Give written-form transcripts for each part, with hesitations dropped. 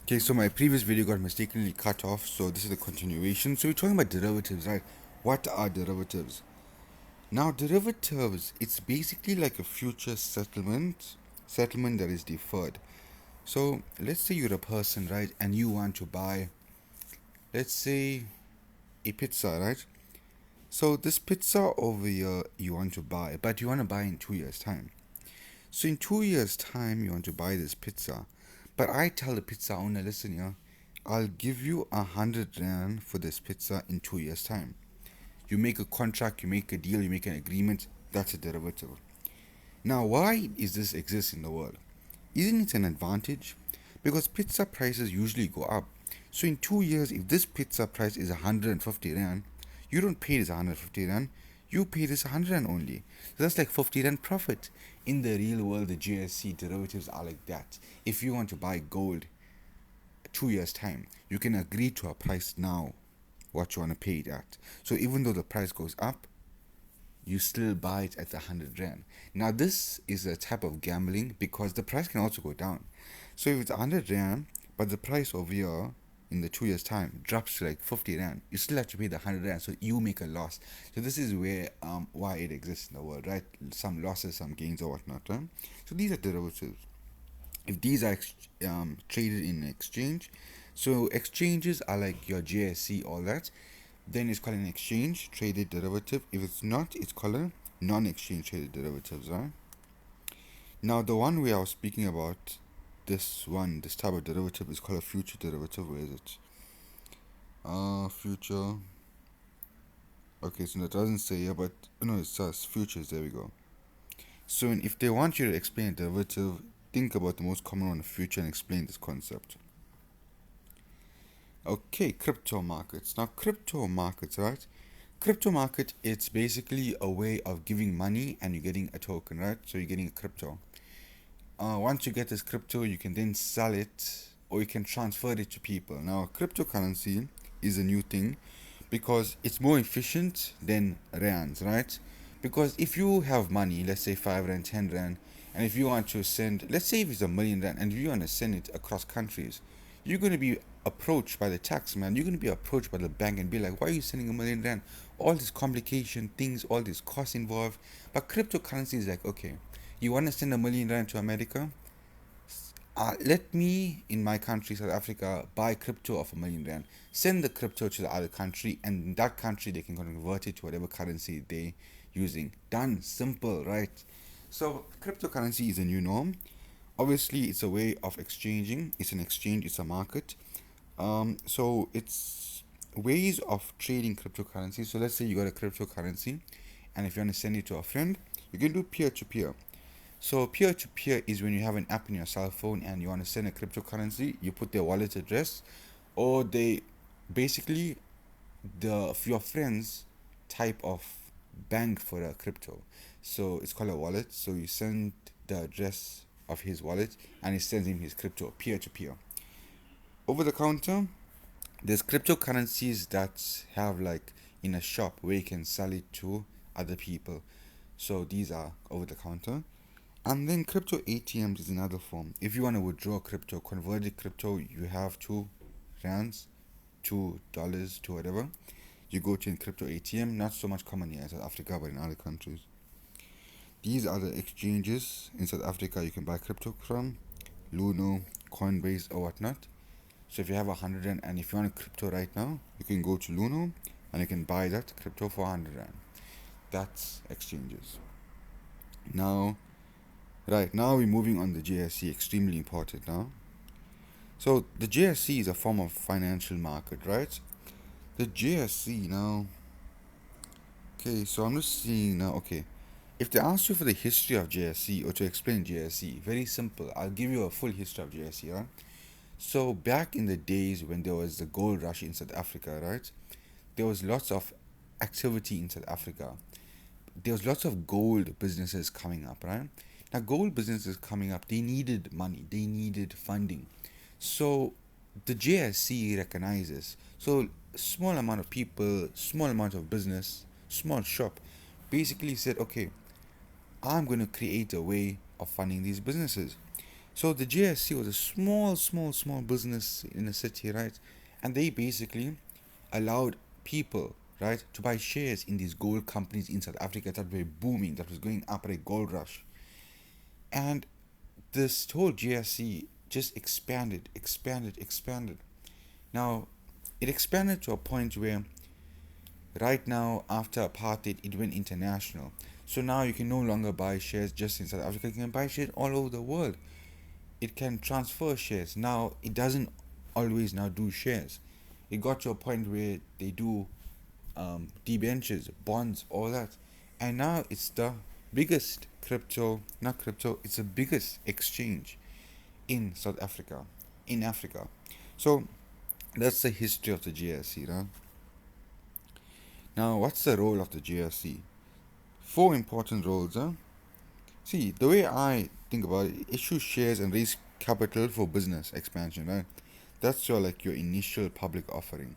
Okay, so my previous video got mistakenly cut off, so this is the continuation. So we're talking about derivatives, right? What are derivatives? Now, derivatives, it's basically like a future settlement that is deferred. So let's say you're a person, right, and you want to buy, let's say, a pizza, right? So this pizza over here you want to buy, but you want to buy in 2 years' time. So in 2 years' time, you want to buy this pizza, but I tell the pizza owner, listen, yeah, I'll give you 100 rand for this pizza in 2 years' time. You make a contract, you make a deal, you make an agreement. That's a derivative. Now, why is this exist in the world? Isn't it an advantage? Because pizza prices usually go up. So in 2 years, if this pizza price is 150 rand, you don't pay this 150 rand. You pay this 100 rand only. So that's like 50 rand profit. In the real world, the GSC derivatives are like that. If you want to buy gold 2 years time, you can agree to a price now what you want to pay it at. So even though the price goes up, you still buy it at the 100 rand. Now this is a type of gambling because the price can also go down. So if it's 100 rand, but the price over here in the 2 years time drops to like 50 rand, you still have to pay the 100 rand, so you make a loss. So this is where why it exists in the world, right? Some losses, some gains, or whatnot, right? So these are derivatives. If these are traded in exchange, so exchanges are like your JSC, all that, then it's called an exchange traded derivative. If it's not, it's called a non-exchange traded derivatives, right? Now the one we are speaking about, this type of derivative is called a future derivative. Where is it? Future. Okay, so that doesn't say here, but no, it says futures. There we go. So if they want you to explain a derivative, think about the most common one, future, and explain this concept. Okay, crypto markets. Now, crypto markets, right? Crypto market, it's basically a way of giving money and you're getting a token, right? So you're getting a crypto. Once you get this crypto, you can then sell it or you can transfer it to people. Now, cryptocurrency is a new thing because it's more efficient than rands, right? Because if you have money, let's say 5 rand, 10 rand, and if you want to send, let's say if it's a million rand, and if you want to send it across countries, you're going to be approached by the tax man. You're going to be approached by the bank and be like, why are you sending a million rand? All these complication things, all these costs involved. But cryptocurrency is like, okay, you want to send a million rand to America? Let me, in my country, South Africa, buy crypto of a million rand. Send the crypto to the other country, and in that country, they can convert it to whatever currency they using. Done. Simple, right? So, cryptocurrency is a new norm. Obviously, it's a way of exchanging. It's an exchange. It's a market. So it's ways of trading cryptocurrency. So let's say you got a cryptocurrency, and if you want to send it to a friend, you can do peer to peer. So peer to peer is when you have an app in your cell phone and you want to send a cryptocurrency. You put their wallet address, or they basically your friends type of bank for a crypto. So it's called a wallet. So you send the address of his wallet, and he sends him his crypto peer to peer. Over the counter, there's cryptocurrencies that have like in a shop where you can sell it to other people. So these are over the counter. And then crypto ATMs is another form. If you want to withdraw crypto, converted crypto, you have rands, $2 to whatever. You go to a crypto ATM, not so much common here in South Africa, but in other countries. These are the exchanges in South Africa you can buy crypto from, Luno, Coinbase, or whatnot. So if you have 100 rand and if you want a crypto right now, you can go to Luno and you can buy that crypto for 100 rand. That's exchanges. Now, right now we're moving on the JSC, extremely important now. So the JSC is a form of financial market, right? The JSC now. Okay, so I'm just seeing now. Okay, if they ask you for the history of JSC or to explain JSC, very simple. I'll give you a full history of JSC, right? So back in the days when there was the gold rush in South Africa, right? There was lots of activity in South Africa. There was lots of gold businesses coming up, right? Now gold businesses coming up, they needed money, they needed funding. So the JSC recognizes. So small amount of people, small amount of business, small shop, basically said, okay, I'm going to create a way of funding these businesses. So the GSC was a small business in a city, right? And they basically allowed people, right, to buy shares in these gold companies in South Africa that were booming, that was going up at a gold rush. And this whole GSC just expanded. Now, it expanded to a point where right now, after apartheid, it went international. So now you can no longer buy shares just in South Africa, you can buy shares all over the world. It can transfer shares. Now, it doesn't always now do shares. It got to a point where they do debentures, bonds, all that. And now it's the biggest not crypto, it's the biggest exchange in South Africa, in Africa. So that's the history of the GSC, right? Now, what's the role of the GSC? Four important roles, huh? See, the way I think about it, issue shares and raise capital for business expansion, right? That's your initial public offering.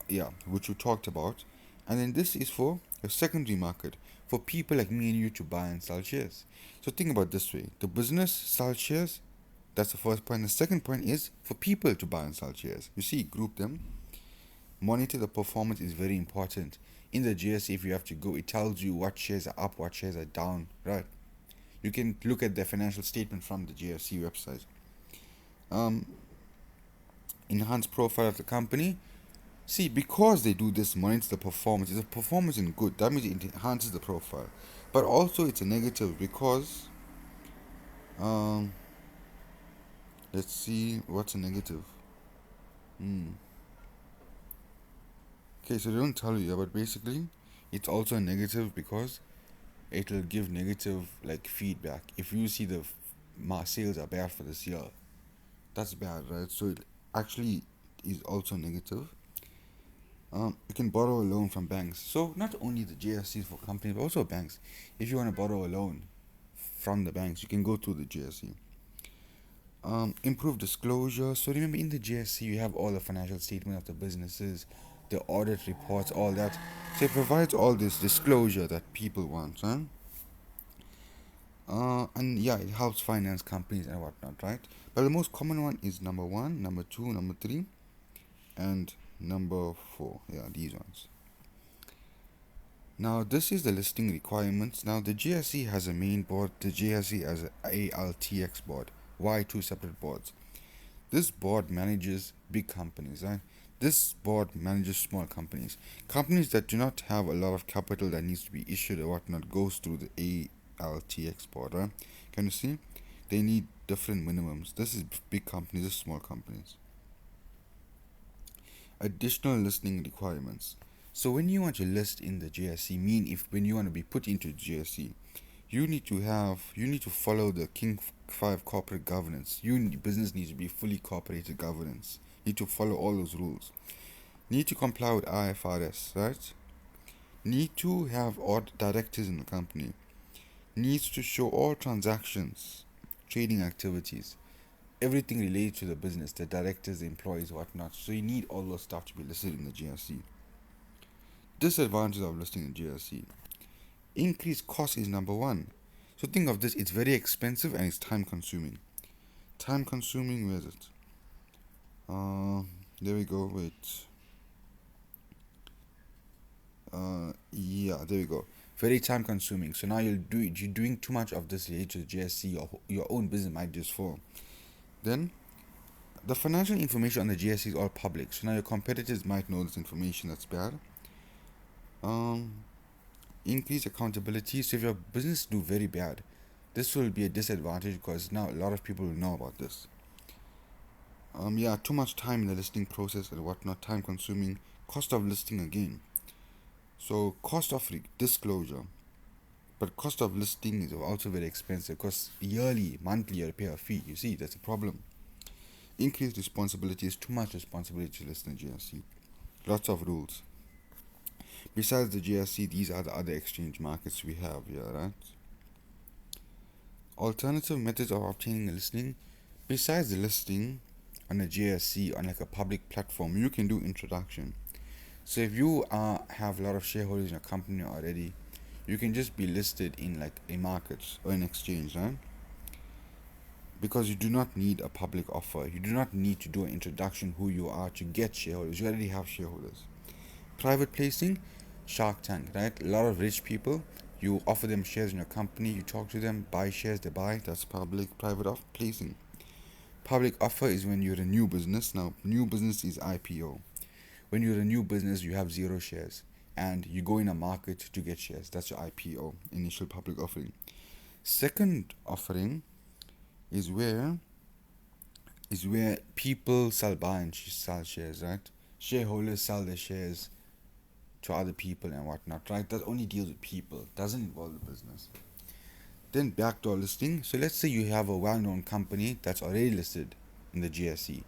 Yeah, which we talked about. And then this is for your secondary market, for people like me and you to buy and sell shares. So think about this way. The business sells shares, that's the first point. The second point is for people to buy and sell shares. You see, group them. Monitor the performance is very important. In the GSC, if you have to go, it tells you what shares are up, what shares are down, right? You can look at the financial statement from the GSC website. Um, Enhance profile of the company. See, because they do this, monitor the performance. If the performance is good, that means it enhances the profile. But also, it's a negative because, um, let's see, what's a negative? Okay, so they don't tell you, but basically, it's also a negative because it will give negative like feedback. If you see the sales are bad for this year, that's bad, right? So it actually is also negative. You can borrow a loan from banks. So not only the GSCs for companies, but also banks. If you want to borrow a loan from the banks, you can go through the GSC. Improve disclosure. So remember, in the GSC, you have all the financial statement of the businesses, the audit reports, all that. So it provides all this disclosure that people want, huh? And yeah, it helps finance companies and whatnot, right? But the most common one is number one, number two, number three, and number four. Yeah, these ones. Now, this is the listing requirements. Now, the GSC has a main board, the GSC has a ALTX board. Why two separate boards? This board manages big companies, right? This board manages small companies. Companies that do not have a lot of capital that needs to be issued or whatnot goes through the ALTX board, right? Can you see? They need different minimums. This is big companies, this is small companies. Additional listing requirements. So when you want to list in the GSC, when you want to be put into GSC, you need to follow the King 5 corporate governance. Business needs to be fully corporated governance. You need to follow all those rules. Need to comply with IFRS, right? Need to have odd directors in the company. Needs to show all transactions, trading activities, everything related to the business, the directors, the employees, whatnot. So you need all those stuff to be listed in the GSC. Disadvantages of listing in GSC. Increased cost is number one. So think of this, it's very expensive and it's time consuming. Time consuming, where is it? There we go, wait. Yeah, there we go. Very time consuming. So now you're doing too much of this related to the GSC, or your own business might just fall. Then the financial information on the GSC is all public. So now your competitors might know this information, that's bad. Increase accountability. So if your business do very bad, this will be a disadvantage because now a lot of people will know about this. Yeah, too much time in the listing process and whatnot, time consuming. Cost of listing again. So cost of disclosure, but cost of listing is also very expensive because yearly, monthly, you pay a fee. You see, that's a problem. Increased responsibilities, too much responsibility to list in GSC. Lots of rules. Besides the GSC, these are the other exchange markets we have here, right? Alternative methods of obtaining a listing. Besides the listing on a GSC, on like a public platform, you can do introduction. So if you have a lot of shareholders in a company already, you can just be listed in like a market or an exchange, right? because you do not need a public offer. You do not need to do an introduction who you are to get shareholders. You already have shareholders. Private placing, Shark Tank, right? A lot of rich people, you offer them shares in your company, you talk to them, buy shares, they buy. That's private off placing. Public offer is when you're a new business. Now, new business is IPO. When you're a new business, you have zero shares and you go in a market to get shares. That's your IPO, initial public offering. Second offering is where people buy and sell shares, right? Shareholders sell their shares to other people and whatnot, right? That only deals with people, doesn't involve the business. Then backdoor listing. So let's say you have a well-known company that's already listed in the GSE.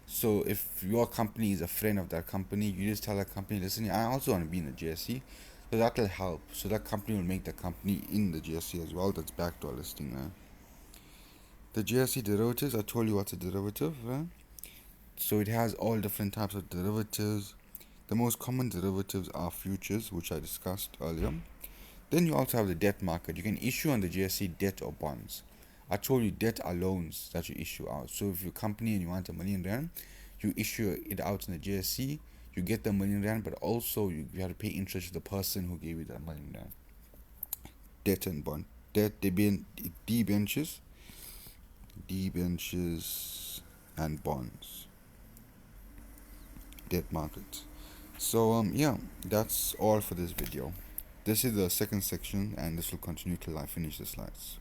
So if your company is a friend of that company, you just tell that company, listen, I also want to be in the GSE. So that'll help. So that company will make the company in the GSE as well. That's backdoor listing, right? The GSE derivatives, I told you what's a derivative, right? So it has all different types of derivatives. The most common derivatives are futures, which I discussed earlier. Then you also have the debt market. You can issue on the GSE debt or bonds. I told you debt are loans that you issue out. So if you're a company and you want R1,000,000, you issue it out in the GSE, you get the R1,000,000, but also you have to pay interest to the person who gave you that R1,000,000. Debt and bond. Debt, debentures, and bonds. Debt market. So yeah, that's all for this video. This is the second section and this will continue till I finish the slides.